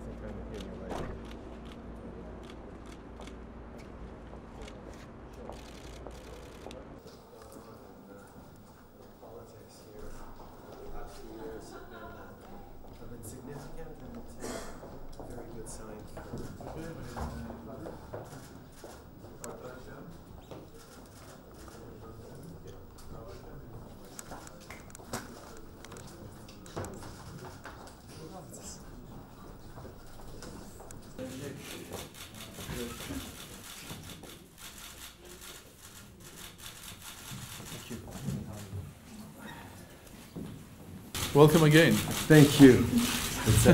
amazing time with you in your life. Politics here over the last few years have been significant, and it's a very good sign Welcome again. Thank you.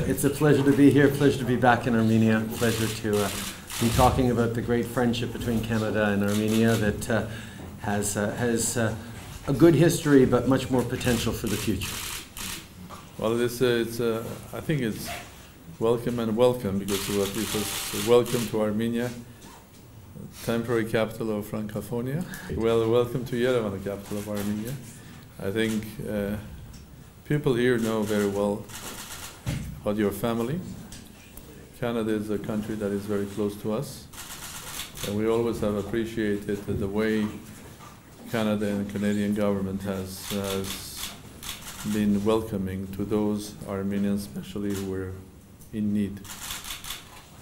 It's a pleasure to be here, pleasure to be back in Armenia, pleasure to be talking about the great friendship between Canada and Armenia that has a good history but much more potential for the future. Well, I think it's welcome and welcome, because it was welcome to Armenia, temporary capital of Francophonia. Well, welcome to Yerevan, the capital of Armenia. I think people here know very well about your family. Canada is a country that is very close to us, and we always have appreciated the way Canada and the Canadian government has been welcoming to those Armenians, especially who were in need.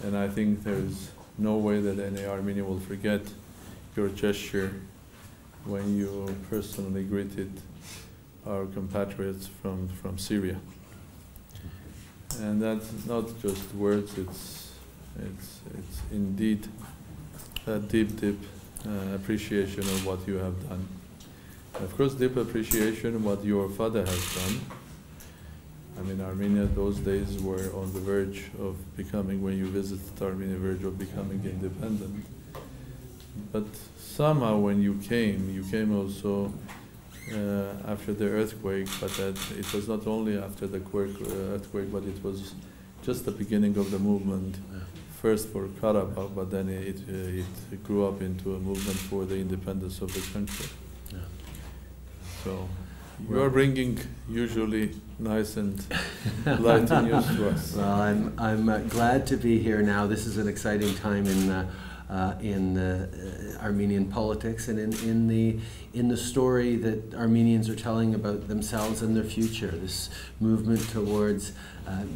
And I think there's no way that any Armenian will forget your gesture when you personally greeted our compatriots from Syria. And that's not just words, it's indeed a deep appreciation of what you have done. And of course, deep appreciation of what your father has done. I mean, Armenia those days were on the verge of becoming, when you visited Armenia, verge of becoming independent. But somehow when you came also after the earthquake, but that it was not only after the earthquake, but it was just the beginning of the movement, first for Karabakh, but then it grew up into a movement for the independence of the country. Yeah. So you are bringing usually nice and light news to us. Well, I'm glad to be here now. This is an exciting time in Armenian politics and in the story that Armenians are telling about themselves and their future. This movement towards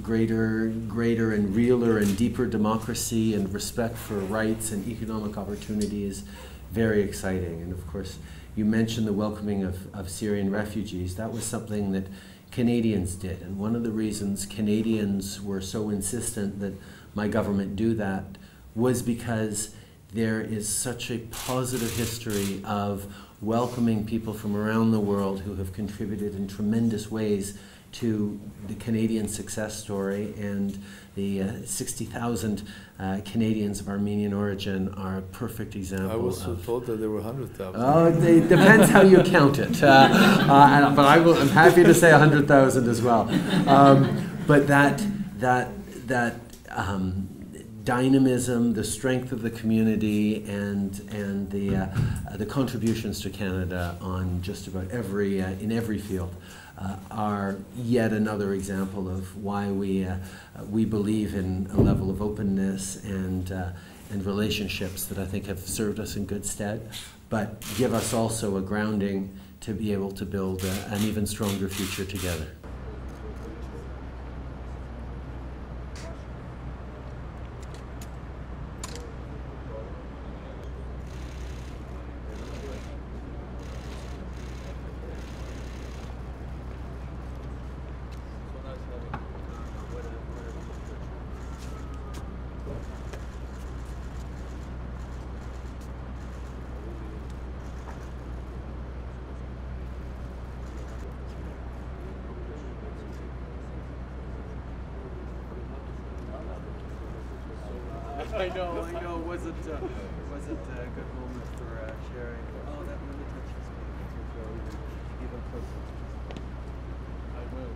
greater and realer and deeper democracy and respect for rights and economic opportunity is very exciting. And of course, you mentioned the welcoming of Syrian refugees. That was something that Canadians did. And one of the reasons Canadians were so insistent that my government do that was because there is such a positive history of welcoming people from around the world who have contributed in tremendous ways to the Canadian success story, and the 60,000 Canadians of Armenian origin are a perfect example. I was told that there were 100,000. Oh, it depends how you count it. But I'm happy to say 100,000 as well. But that dynamism, the strength of the community, and the contributions to Canada on just about in every field are yet another example of why we believe in a level of openness and relationships that I think have served us in good stead, but give us also a grounding to be able to build an even stronger future together. I know. Was it a good moment for sharing? Oh, that really touches me. Even closer. I will.